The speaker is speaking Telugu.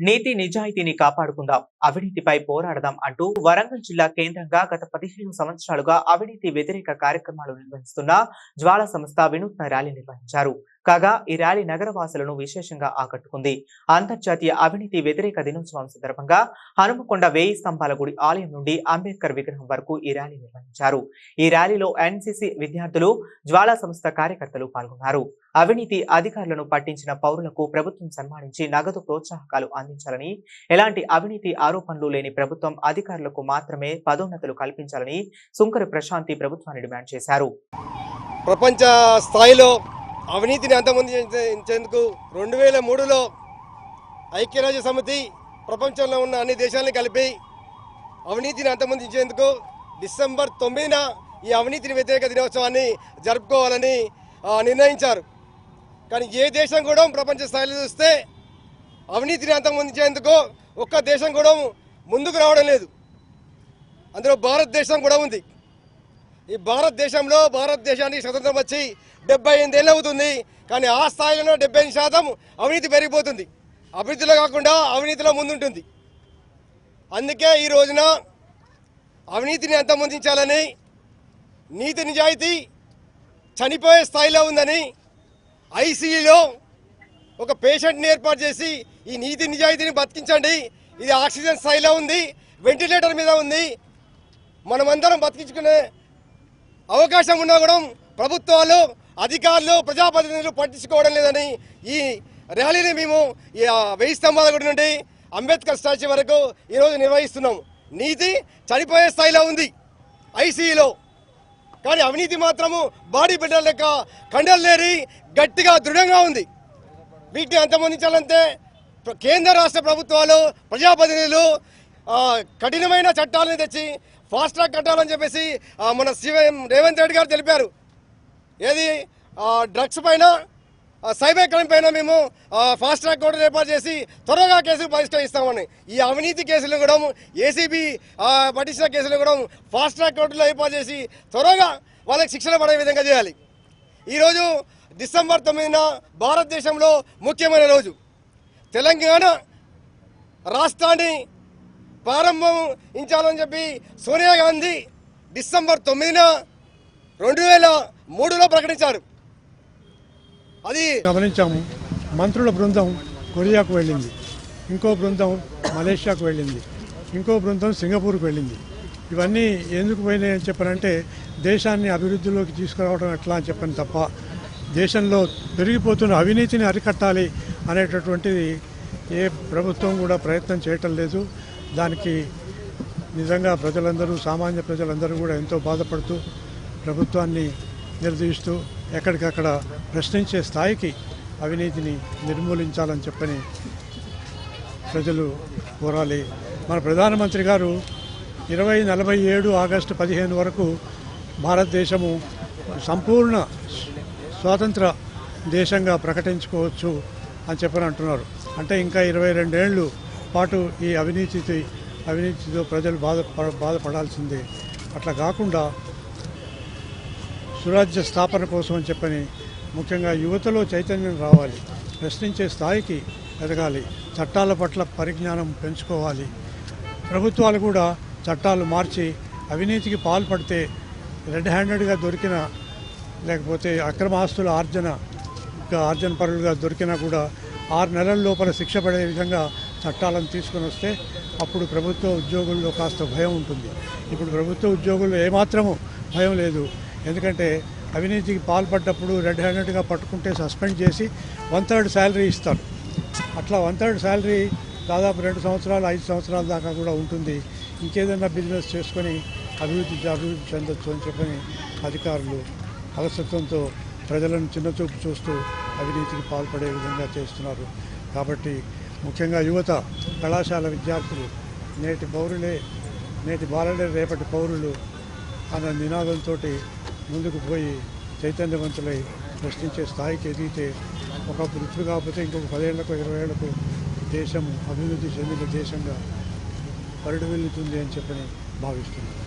నీతి నిజాయితీని కాపాడుకుందాం, అవినీతిపై పోరాడదాం అంటూ వరంగల్ జిల్లా కేంద్రంగా గత 15 సంవత్సరాలుగా అవినీతి వ్యతిరేక కార్యక్రమాలు నిర్వహిస్తున్న జ్వాల సంస్థ వినూత్న ర్యాలీ నిర్వహించారు. కాగా ఈ ర్యాలీ నగరవాసులను విశేషంగా ఆకట్టుకుంది. అంతర్జాతీయ అవినీతి వ్యతిరేక దినోత్సవం సందర్భంగా హనుమకొండ 1000 స్తంభాల గుడి ఆలయం నుండి అంబేద్కర్ విగ్రహం వరకు ఈ ర్యాలీ నిర్వహించారు. ఈ ర్యాలీలో ఎన్సీసీ విద్యార్థులు, జ్వాల సంస్థ కార్యకర్తలు పాల్గొన్నారు. అవినీతి అధికారులను పట్టించిన పౌరులకు ప్రభుత్వం సన్మానించి నగదు ప్రోత్సాహకాలు అందించాలని, ఎలాంటి అవినీతి ఆరోపణలు లేని ప్రభుత్వం అధికారులకు మాత్రమే పదోన్నతులు కల్పించాలని సుంకర ప్రశాంతి ప్రభుత్వాన్ని డిమాండ్ చేశారు. ప్రపంచ స్థాయిలో అవినీతిని అంతమొందించేందుకు 2003లో ఐక్యరాజ్య సమితి ప్రపంచంలో ఉన్న అన్ని దేశాలను కలిపి అవినీతిని అంతమొందించేందుకు డిసెంబర్ 9న ఈ అవినీతిని వ్యతిరేక దినోత్సవాన్ని జరుపుకోవాలని నిర్ణయించారు. కానీ ఏ దేశం కూడా ప్రపంచ స్థాయిలో చూస్తే అవినీతిని అంతమొందించేందుకు ఒక్క దేశం కూడా ముందుకు రావడం లేదు. అందులో భారతదేశం కూడా ఉంది. ఈ భారతదేశానికి స్వతంత్రం వచ్చి 78 ఏళ్ళు అవుతుంది. కానీ ఆ స్థాయిలో 75% అవినీతి పెరిగిపోతుంది. అభివృద్ధిలో కాకుండా అవినీతిలో ముందుంటుంది. అందుకే ఈ రోజున అవినీతిని అంతమొందించాలని, నీతి నిజాయితీ చనిపోయే స్థాయిలో ఉందని ఐసీయూలో ఒక పేషెంట్ని ఏర్పాటు చేసి ఈ నీతి నిజాయితీని బతికించండి, ఇది ఆక్సిజన్ స్థాయిలో ఉంది, వెంటిలేటర్ మీద ఉంది, మనమందరం బతికించుకునే అవకాశం ఉన్నా కూడా ప్రభుత్వాలు, అధికారులు, ప్రజాప్రతినిధులు పట్టించుకోవడం లేదని ఈ ర్యాలీని మేము 1000 స్తంభాల గుడి నుండి అంబేద్కర్ స్టాచ్యూ వరకు ఈరోజు నిర్వహిస్తున్నాం. నీతి చనిపోయే స్థాయిలో ఉంది ఐసీయూలో, కానీ అవినీతి మాత్రము బాడీ బిల్డర్ లెక్క కండలేరి గట్టిగా దృఢంగా ఉంది. వీటిని అంతమొందించాలంటే కేంద్ర రాష్ట్ర ప్రభుత్వాలు, ప్రజాప్రతినిధులు కఠినమైన చట్టాలను తెచ్చి ఫాస్ట్ ట్రాక్ కట్టాలని చెప్పేసి మన సీఎం రేవంత్ రెడ్డి గారు తెలిపారు. ఏది డ్రగ్స్ పైన, సైబర్ క్రైమ్ పైన మేము ఫాస్ట్ ట్రాక్ కోర్టులు ఏర్పాటు చేసి త్వరగా కేసులు పరిష్కరిస్తామని, ఈ అవినీతి కేసులు కూడా ఏసీబీ పట్టించిన కేసులు కూడా ఫాస్ట్ ట్రాక్ కోర్టులో ఏర్పాటు చేసి త్వరగా వాళ్ళకి శిక్షణ పడే విధంగా చేయాలి. ఈరోజు డిసెంబర్ 9న భారతదేశంలో ముఖ్యమైన రోజు. తెలంగాణ రాష్ట్రాన్ని ప్రారంభించాలని చెప్పి సోనియా గాంధీ డిసెంబర్ 9న 2003లో ప్రకటించారు. అది గమనించాము. మంత్రుల బృందం కొరియాకు వెళ్ళింది, ఇంకో బృందం మలేషియాకు వెళ్ళింది, ఇంకో బృందం సింగపూర్కు వెళ్ళింది. ఇవన్నీ ఎందుకు పోయినాయి అని చెప్పారంటే దేశాన్ని అభివృద్ధిలోకి తీసుకురావడం ఎట్లా అని చెప్పని తప్ప దేశంలో పెరిగిపోతున్న అవినీతిని అరికట్టాలి అనేటటువంటిది ఏ ప్రభుత్వం కూడా ప్రయత్నం చేయటం లేదు. దానికి నిజంగా ప్రజలందరూ, సామాన్య ప్రజలందరూ కూడా ఎంతో బాధపడుతూ ప్రభుత్వాన్ని నిలదీస్తూ ఎక్కడికక్కడ ప్రశ్నించే స్థాయికి అవినీతిని నిర్మూలించాలని చెప్పని ప్రజలు కోరాలి. మన ప్రధానమంత్రి గారు 2047 ఆగస్టు 15 వరకు భారతదేశము సంపూర్ణ స్వాతంత్ర దేశంగా ప్రకటించుకోవచ్చు అని చెప్పని అంటున్నారు. అంటే ఇంకా 22 ఏళ్ళు పాటు ఈ అవినీతితో ప్రజలు బాధపడాల్సిందే. అట్లా కాకుండా సురాజ్య స్థాపన కోసం అని చెప్పని ముఖ్యంగా యువతలో చైతన్యం రావాలి, ప్రశ్నించే స్థాయికి ఎదగాలి, చట్టాల పట్ల పరిజ్ఞానం పెంచుకోవాలి. ప్రభుత్వాలు కూడా చట్టాలు మార్చి అవినీతికి పాల్పడితే రెడ్ హ్యాండెడ్గా దొరికిన, లేకపోతే అక్రమ ఆస్తుల ఆర్జన పరులుగా దొరికినా కూడా 6 నెలల లోపల శిక్ష పడే విధంగా చట్టాలను తీసుకొని వస్తే అప్పుడు ప్రభుత్వ ఉద్యోగుల్లో కాస్త భయం ఉంటుంది. ఇప్పుడు ప్రభుత్వ ఉద్యోగుల్లో ఏమాత్రము భయం లేదు. ఎందుకంటే అవినీతికి పాల్పడ్డప్పుడు రెడ్ హ్యాండెడ్గా పట్టుకుంటే సస్పెండ్ చేసి 1/3 శాలరీ ఇస్తారు. అట్లా 1/3 శాలరీ దాదాపు 2 సంవత్సరాలు 5 సంవత్సరాల దాకా కూడా ఉంటుంది. ఇంకేదైనా బిజినెస్ చేసుకొని అభివృద్ధి చెందొచ్చు అని చెప్పని అధికారులు అలసత్వంతో ప్రజలను చిన్నచూపు చూస్తూ అవినీతికి పాల్పడే విధంగా చేస్తున్నారు. కాబట్టి ముఖ్యంగా యువత, కళాశాల విద్యార్థులు నేటి బాలలే రేపటి పౌరులు అన్న నినాదంతో ముందుకు పోయి చైతన్యవంతులై ప్రశ్నించే స్థాయికి ఎదిగితే ఒకప్పుడు ఇప్పుడు కాకపోతే ఇంకొక 10 ఏళ్లకు 20 ఏళ్లకు దేశం అభివృద్ధి చెందిన దేశంగా పరిడవిల్లుతుంది అని చెప్పని భావిస్తున్నాను.